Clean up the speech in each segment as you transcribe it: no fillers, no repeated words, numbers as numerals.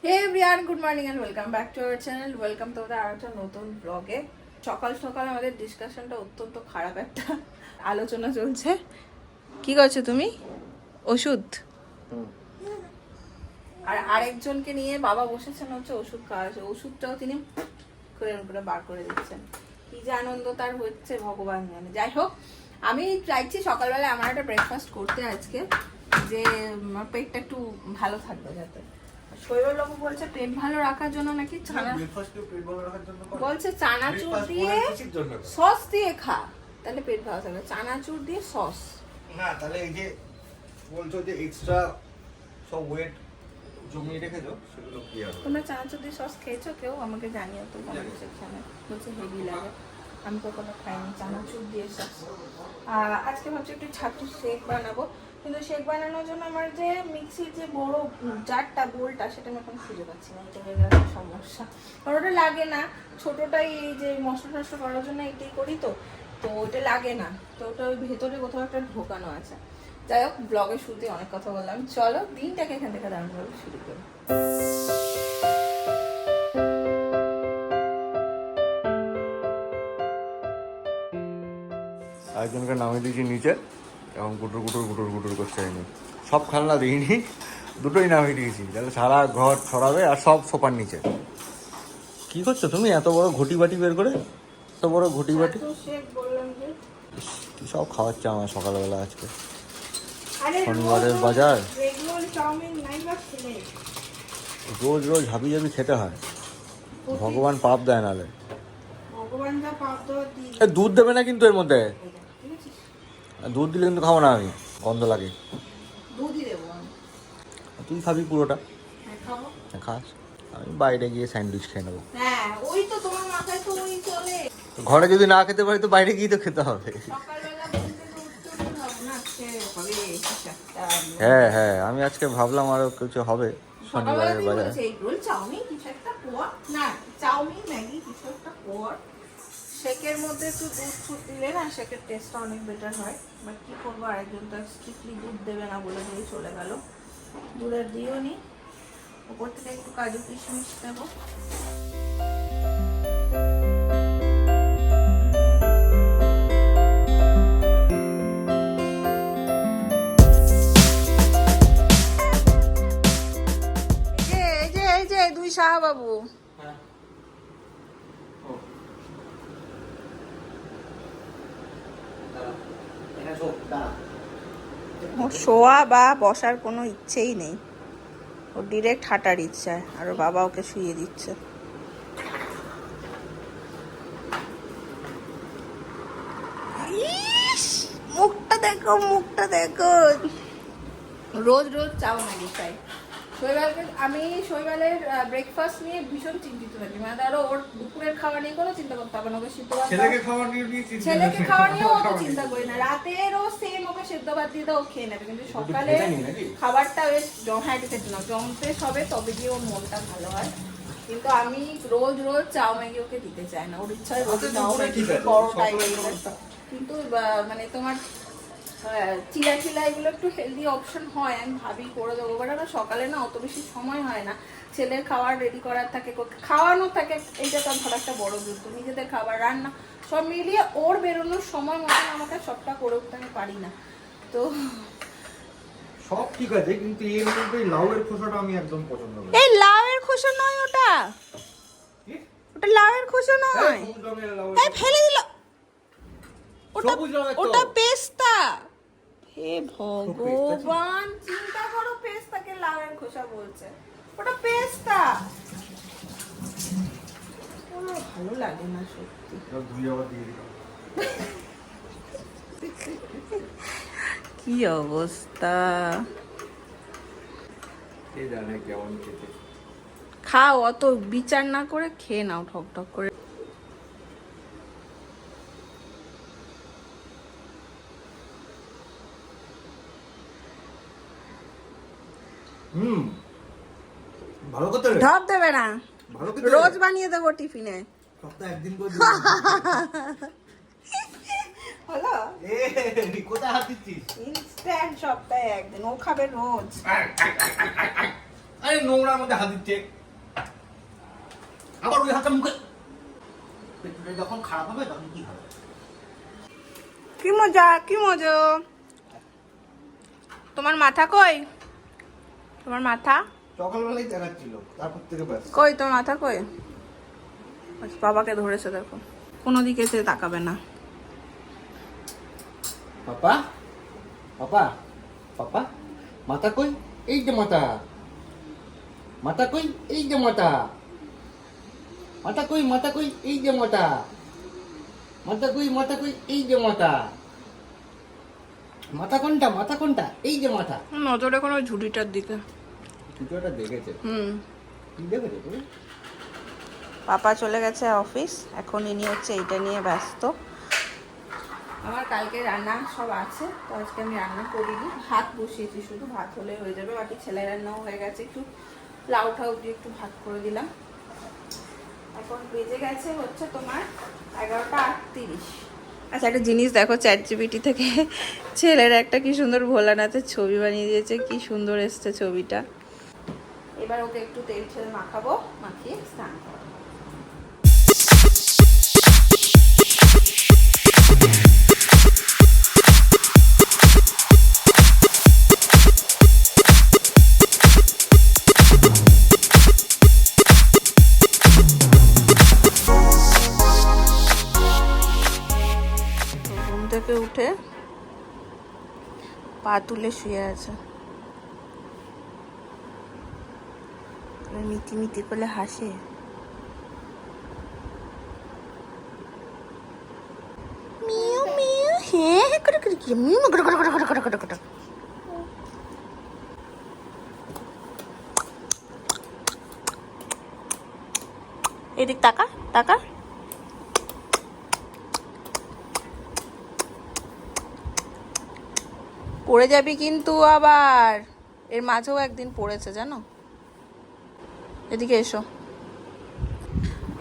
Hey everyone, good morning and welcome back to our channel. Welcome তোমাদের আর একটা নতুন ব্লগে। সকাল সকাল আমাদের ডিসকাশনটা অত্যন্ত খারাপ একটা আলোচনা চলছে। কি করছো তুমি? ওষুধ। আর আরেকজনকে নিয়ে বাবা বসেছেন হচ্ছে ওষুধ খাওয়া, ওষুধটাও তিনি করে করে বার করে দিচ্ছেন। কি যে আনন্দ তার হচ্ছে ভগবান জানে। যাই হোক, আমি চাইছি সকালবেলা আমার একটা ব্রেকফাস্ট করতে আজকে, যে আমার পেটটা একটু ভালো থাকবে যাতে। শৈবালবাবু বলছে পেট ভালো রাখার জন্য নাকি বলছে চানাচুর দিয়ে সস দিয়ে খা, তাহলে পেট ভালো থাকবে। চানাচুর দিয়ে সস না, তাহলে এই যে বলছো যে এক্সট্রা সব ওয়েট জমিয়ে রেখেছো, সেগুলো কি হবে? তোমরা চানাচুর দিয়ে সস খেয়েছো কেউ? আমাকে জানিও তো কমেন্ট সেকশনে। বলছে হেভি লাগে, আমি কখনো খাইনি চানাচুর দিয়ে সস। আজকে ভাবছি একটু ছাতু শেক বানাবো, কিন্তু শেক বানানোর জন্য আমার যে মিক্সির যে বড় জারটা গোলটা, সেটা আমি এখন খুঁজে পাচ্ছি না। এটা হয়ে গেছে সমস্যা, কারণ ওটা লাগে না। ছোটোটাই এই যে মশলা টশলা করার জন্য এটাই করি, তো ওটা লাগে না। তো ওটা ওই ভেতরে কোথাও একটা ঢোকানো আছে। যাই হোক, ব্লগের শুরুতে অনেক কথা বললাম, চলো দিনটাকে এখান থেকে দারুণভাবে শুরু করি। একজনকে নামিয়ে দিয়েছি নিচে, এখন গুটুর গুটুর গুটুর গুটুর করছে। আমি সব খেলনা দিইনি, দুটোই নামিয়ে দিয়েছি, তাহলে সারা ঘর ছড়াবে আর সব সোফার নিচে। কি করছো তুমি এত বড় ঘটি বাটি বের করে? এত বড় ঘটি বাটি কি সব খাওয়াচ্ছে আমার সকালবেলা আজকে। শনিবারের বাজার, রোজ রোজ হাবি জাবি খেতে হয়, ভগবান পাপ দেয় নালে। দুধ দেবে না কিন্তু এর মধ্যে, দুধ দিলে কিন্তু খাবো না আমি, গন্ধ লাগে। তুই খাবি পুরোটা? খাস, আমি বাইরে গিয়ে স্যান্ডউইচ খেয়ে নেবো। ঘরে যদি না খেতে পারি তো বাইরে গিয়ে তো খেতে হবে। হ্যাঁ হ্যাঁ, আমি আজকে ভাবলাম আরো কিছু হবে শনিবারের বাজার। শেকের মধ্যে একটু দুধ ফুট দিলে না, শেকের টেস্টটা অনেক বেটার হয়। বাট কি করবো, আরেকজন তো স্ট্রিক্টলি দুধ দেবে না বলে দিয়ে চলে গেল। দুধ আর দিও নি, উপর থেকে একটু কাজু কিশমিশ দেবো। এই যে দুই শাহবাবু, ওর শোয়া বা বসার কোনো ইচ্ছেই নেই, ওর ডিরেক্ট হাঁটার ইচ্ছা, আর ওর বাবা ওকে শুইয়ে দিচ্ছে। মুখটা দেখো, মুখটা দেখো। রোজ রোজ চাও ম্যাগি খাই। আমি শৈবালের ব্রেকফাস্ট নিয়ে ভীষণ চিন্তিত থাকি। মানে ধরো ওর দুপুরের খাওয়া নিয়ে কোনো চিন্তা করতে হবে না, ওকে সিদ্ধ ভাত, ছেলেকে খাওয়া নিয়েও অত চিন্তা করি না। রাতেরও সেম, ওকে সেদ্ধ ভাত দিয়ে দাও, ও খেয়ে নেবে। কিন্তু সকালে খাবারটা বেশ জমতে হবে, তবে গিয়ে ওর মনটা ভালো হয়। কিন্তু আমি রোজ রোজ চাও ম্যাগি ওকে দিতে চাই না। ওর ইচ্ছা হয় রোজ চাও ম্যাগি পরোটাই, কিন্তু মানে তোমার চিলা চিলা এগুলো একটু হেলদি অপশন হয়, আমি ভাবি করে দেবো। বাট আমার সকালে না অত বেশি সময় হয় না, ছেলের খাবার রেডি করার থাকে, খাওয়ানো থাকে। এইটা তো ধর একটা বড় যুদ্ধ, নিজেদের খাবার রান্না সব মিলিয়ে ওর বেরোনোর সময় মতন আমাকে সবটা করে উঠতে আমি পারি না। তো সব ঠিক আছে, কিন্তু এর মধ্যে লাউয়ের খোসাটা আমি একদম পছন্দ করি। এই লাউয়ের খোসা নয় ওটা, ওটা লাউয়ের খোসা নয়, এই ফেলে দিল। ওটা পেস্তা। হে ভগবান, চিন্তা করো, পেস্তাকে লাউয়ের খোসা বলছে, ওটা পেস্তা। কোনো ভালো লাগে না সত্যি। কি অবস্থা, কে জানে কেমন খেতে। খাও, অত বিচার না করে খেয়ে নাও ঠক ঠক করে। ভালো করতে হবে, ঢপ দেবে না, রোজ বানিয়ে দেবো টিফিনে। সপ্তাহে একদিন করে হলো, কোথায় হাত দিচ্ছিস? ইনস্ট্যান্ট সপ্তাহে একদিন, ও খাবে রোজ। আরে নোংরার মধ্যে হাত দিচ্ছে। আবার ওই হাতটা মুখে, পেটটা যখন খারাপ হবে তখন কি হবে? কি মজা, কি মজা। তোমার মাথা কই? তোমার মাথা সকালবেলায় দেখাচ্ছিল, তারপর থেকে ব্যাস। কই? তোমার মাথা কই? আচ্ছা, বাবাকে ধরেছে দেখো, কোনো দিকে সে তাকাবে না। পাপা, পাপা, পাপা, মাথা কই? এই যে মাথা। মাথা কই? এই যে মাথা। মাথা কই? মাথা কই? এই যে মাথা। মাথা কই? মাথা কই? এই যে মাথা। মাথা কোনটা? মাথা কোনটা? এই যে মাথা। নজরে কোনো ঝুড়িটার দিকে। কিছুটা দেখেছে। কি দেখেছে তুমি? পাপা চলে গেছে অফিস, এখন ইনি হচ্ছে এইটা নিয়ে ব্যস্ত। আমার কালকে রান্না সব আছে, তো আজকে আমি রান্না করিনি, ভাত বসিয়েছি, শুধু ভাত হলে হয়ে যাবে। বাকি ছেলে রান্নাও হয়ে গেছে, একটু লাউ ঠাউ দিয়ে একটু ভাত করে দিলাম। এখন বেজে গেছে হচ্ছে তোমার 11:38। আচ্ছা, একটা জিনিস দেখো, ChatGPT থেকে ছেলের একটা কি সুন্দর ভোলানাথের ছবি বানিয়ে দিয়েছে, কি সুন্দর এসছে ছবিটা। এবার ওকে একটু তেল ছেলে মাখাবো, মাখিয়ে স্নান করাবো। ঘুম থেকে উঠে পা তুলে শুয়ে আছে, মিটি মিটি করে হাসে। মিউ মিউ, হ্যাঁ হ্যাঁ করে করে কি মিউ করে করে করে করে করে করে। এদিক তাকা তাকা। পড়ে যাবি কিন্তু আবার, এর মাঝেও একদিন পড়েছে জানো। এদিকে এসো,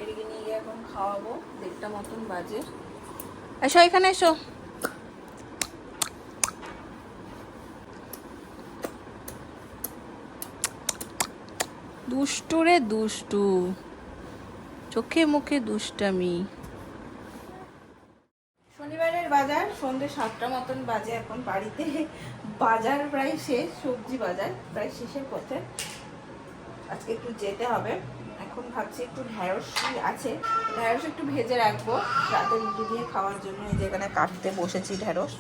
এদিকে নিয়ে গিয়ে এখন খাওয়াবো, 1:30 মতন বাজে। এসো এখানে এসো। দুষ্টু রে দুষ্টু, চোখে মুখে দুষ্টামি। শনিবারের বাজার সন্ধ্যে 7টা মতন বাজে, এখন বাড়িতে বাজার প্রায় শেষ, সবজি বাজার প্রায় শেষের পথে। আজকে একটু যেতে হবে। এখন ভাবছি একটু ঢ্যাঁড়স আছে, ঢ্যাঁড়স একটু ভেজে রাখবো রাতে রুটি দিয়ে খাওয়ার জন্য। এই যেখানে কাটতে বসেছি ঢ্যাঁড়স।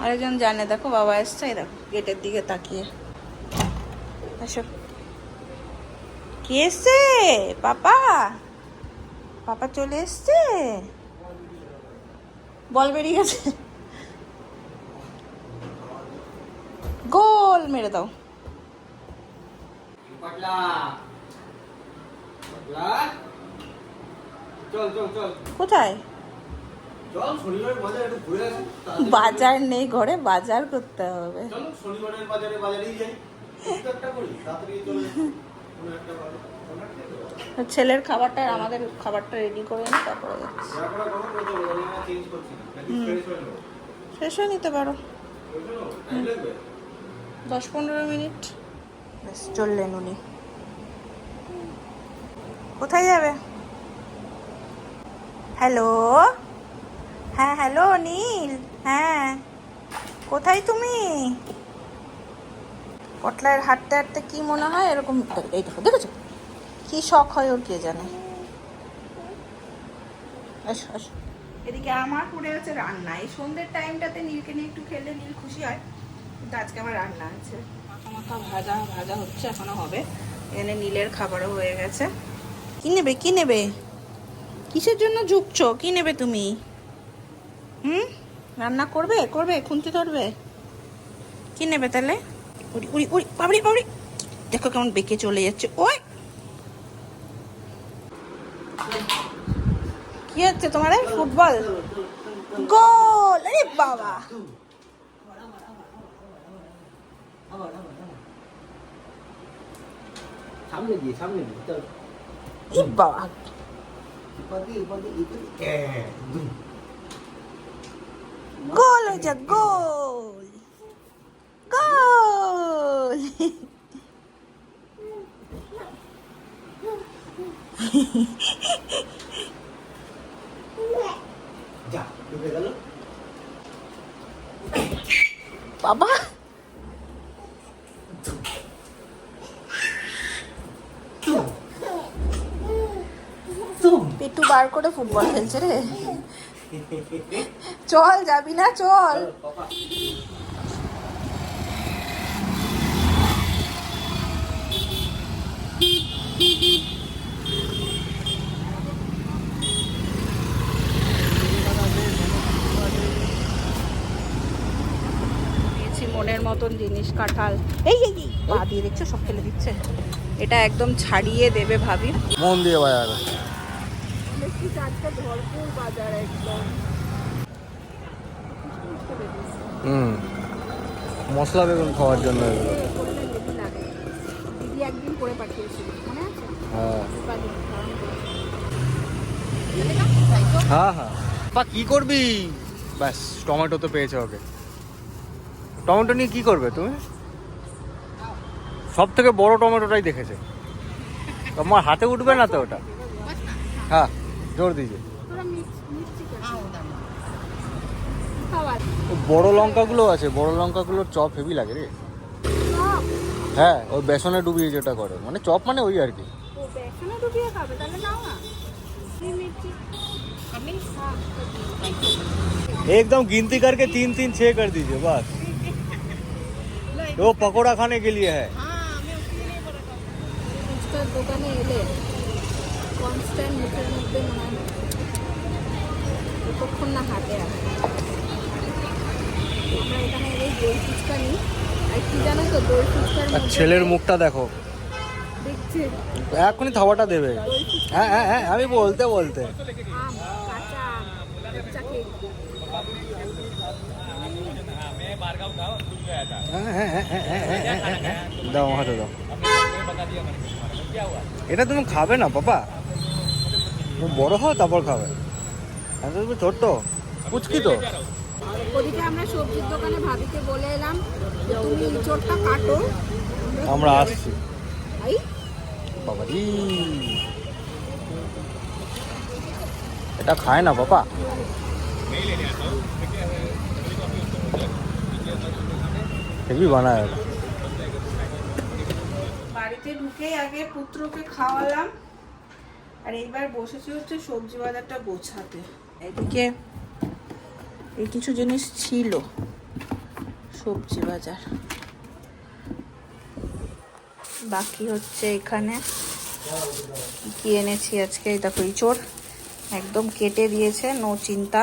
আরেকজন জানে, দেখো বাবা এসছে, দেখো গেটের দিকে তাকিয়ে। আসো। কি এসছে? পাপা, পাপা চলে এসছে। বল বেরিয়ে গেছে, গোল মেরে দাও। কোথায়? বাজার নেই ঘরে, বাজার করতে হবে। ছেলের খাবারটা আমাদের খাবারটা রেডি করে নি, তারপরে শেষ হয়ে নিতে পারো। 10-15 মিনিট ব্যাস, চললেন উনি। কোথায় যাবে? হ্যালো, হ্যাঁ হ্যালো নীল, হ্যাঁ কোথায় তুমি? পটলার হাঁটতে হাঁটতে কি মনে হয় এরকম, এই দেখো দেখেছো কি শখ হয় ওর, কে জানে। আসো আসো, এদিকে আমার পড়ে আছে রান্না। এই সন্ধ্যের টাইমটাতে নীলকে নিয়ে একটু খেলে নীল খুশি হয়, কিন্তু আজকে আমার রান্না আছে। মাখা মাখা ভাজা ভাজা হচ্ছে, এখনো হবে। এখানে নীলের খাবারও হয়ে গেছে। কি নেবে কি নেবে? কিসের জন্য ঝুঁকছো? কি নেবে তুমি? রান্না করবে করবে, খুন্তি ধরবে? কি নেবে তাহলে? উড়ি উড়ি উড়ি, পাবড়ি পাবড়ি, দেখো কেমন বেঁকে চলে যাচ্ছে। ওই কি হচ্ছে তোমার? ফুটবল গোল, আরে বাবা। সামনে দিয়ে সামনে দিয়ে ই বাবা, গোল হয়েছে, গোল গোল। যা ঢুকে গেল বাবা পেটু বার করে ফুটবল খেলছে রে। চল যাবি না, চল। মনের মতন জিনিস, কাঁঠাল। এই এই এই, পা দিয়ে দেখছো সব ফেলে দিচ্ছে। এটা একদম ছাড়িয়ে দেবে ভাবি। মন দিয়ে বাজার। দেখি আজকে ভরপুর বাজার একদম। মশলা বেগুন খাওয়ার জন্য এগুলো। দিদি একদিন করে পাঠিয়েছিল, মনে আছে? হ্যাঁ হ্যাঁ। বা কি করবি? ব্যাস টমেটো তো পেয়েছে ওকে। টমেটো নিয়ে কি করবে তুমি? সব থেকে বড় টমেটোটাই দেখেছে। তোমার হাতে উঠবে না তো ওটা? হ্যাঁ জোর দিয়েছে। বড় লঙ্কাগুলো আছে, বড় লঙ্কাগুলোর চপ হেভি লাগে রে। হ্যাঁ ওই বেসনে ডুবিয়ে যেটা করে, মানে চপ মানে ওই আর কি। एकदम गिनती करके 3 3 6 कर दीजिए बस। वो पकोड़ा खाने के लिए है। দোকানে এলে কনস্ট্যান্ট মুখের মধ্যে মনে হয় কতক্ষণ না হাতে আসে। আমরা এখানে এই দই ফুচকা নিই, আর কি জানো তো, দই ফুচকার মধ্যে ছেলের মুখটা দেখো, দেখছে এখনই থাবাটা দেবে। হ্যাঁ হ্যাঁ হ্যাঁ আমি বলতে বলতে আম, কাঁচা আম, কাঁচা কেক। দাও হাতে দাও। এটা তুমি খাবে না পাপা, তুমি বড় হও তারপর খাবে। তুমি ছোট্ট পুচকি তো। ওদিকে আমরা সবজির দোকানে ভাবিকে বলে এলাম যে তুমি ইঁচড়টা কাটো, আমরা আসছি। এই বাবাজি এটা খায় না পাপা। হেভি বানায়। বাড়িতে ঢুকেই আগে পুত্রকে খাওয়ালাম, আর এইবার বসেছি হচ্ছে সবজি বাজারটা গোছাতে। এদিকে এই কিছু জিনিস ছিল সবজি বাজার, বাকি হচ্ছে এখানে কি এনেছি আজকে। এই দেখো ইঁচড় একদম কেটে দিয়েছে, নো চিন্তা।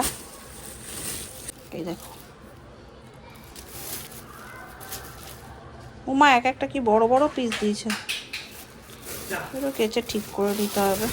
এই দেখো উমা এক একটা কি বড় বড় পিস দিয়েছে, এগুলো কেচে ঠিক করে দিতে হবে।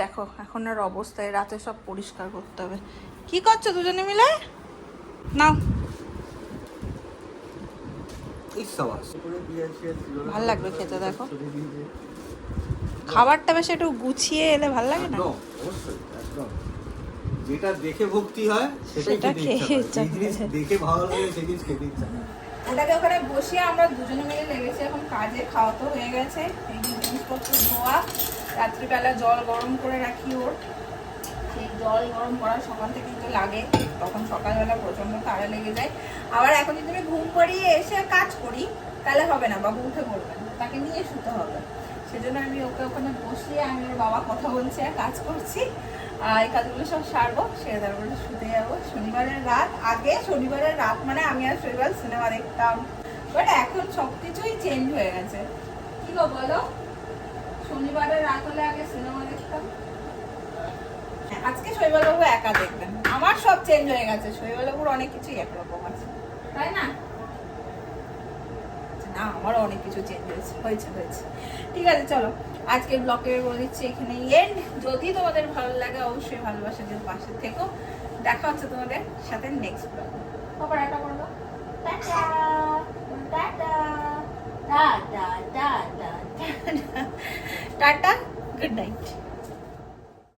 দেখো এখন আর অবস্থায়, রাতে সব পরিষ্কার করতে হবে। কি করছো দুজনে মিলে? নাও, ভাল লাগবে খেতে। দেখো খাবারটা বেশ একটু গুছিয়ে এলে ভাল লাগে না? যেটা দেখে ভক্তি হয় সেটা খেতে ইচ্ছা করে। জিনিস দেখে ভালো লাগে সেই জিনিস খেতে ইচ্ছা করে। ওটাকে ওখানে বসিয়ে আমরা দুজনে মিলে লেগেছি এখন কাজে। খাওয়া তো হয়ে গেছে, এই জিনিসপত্র ধোয়া, রাত্রিবেলা জল গরম করে রাখি ওর। সেই জল গরম করার সকাল থেকেই তো লাগে, তখন সকালবেলা প্রচণ্ড তাড়া লেগে যায়। আবার এখন যদি আমি ঘুম পাড়িয়ে এসে কাজ করি তাহলে হবে না, বাবু উঠে পড়বে, তাকে নিয়ে শুতে হবে। সেজন্য আমি ওকে ওখানে বসিয়ে আমি ওর বাবা কথা বলছি আর কাজ করছি। এই কাজগুলো সব সারবো, সেরে তারপরে শুতে যাবো। শনিবারের রাত, আগে শনিবারের রাত মানে আমি আর শনিবার সিনেমা দেখতাম, বাট এখন সব কিছুই চেঞ্জ হয়ে গেছে। কি গো বলো? শনিবারে রাত হলে আগে সিনেমা দেখতাম। আজকে শৈবালবাবু একা দেখবেন। আমার সব চেঞ্জ হয়ে গেছে, শৈবালবাবুর অনেক কিছুই একরকম আছে, তাই না? না, আমারও অনেক কিছু চেঞ্জ হয়েছে। ঠিক আছে, চলো আজকের ব্লগে বলে দিচ্ছি এখানে এন্ড। যদি তোমাদের ভালো লাগে অবশ্যই ভালোবাসা দিয়ে পাশে থেকো। দেখা হচ্ছে তোমাদের সাথে নেক্সট ব্লগে। বাবা টাটা করবো, tata tata tata tata tata, good night.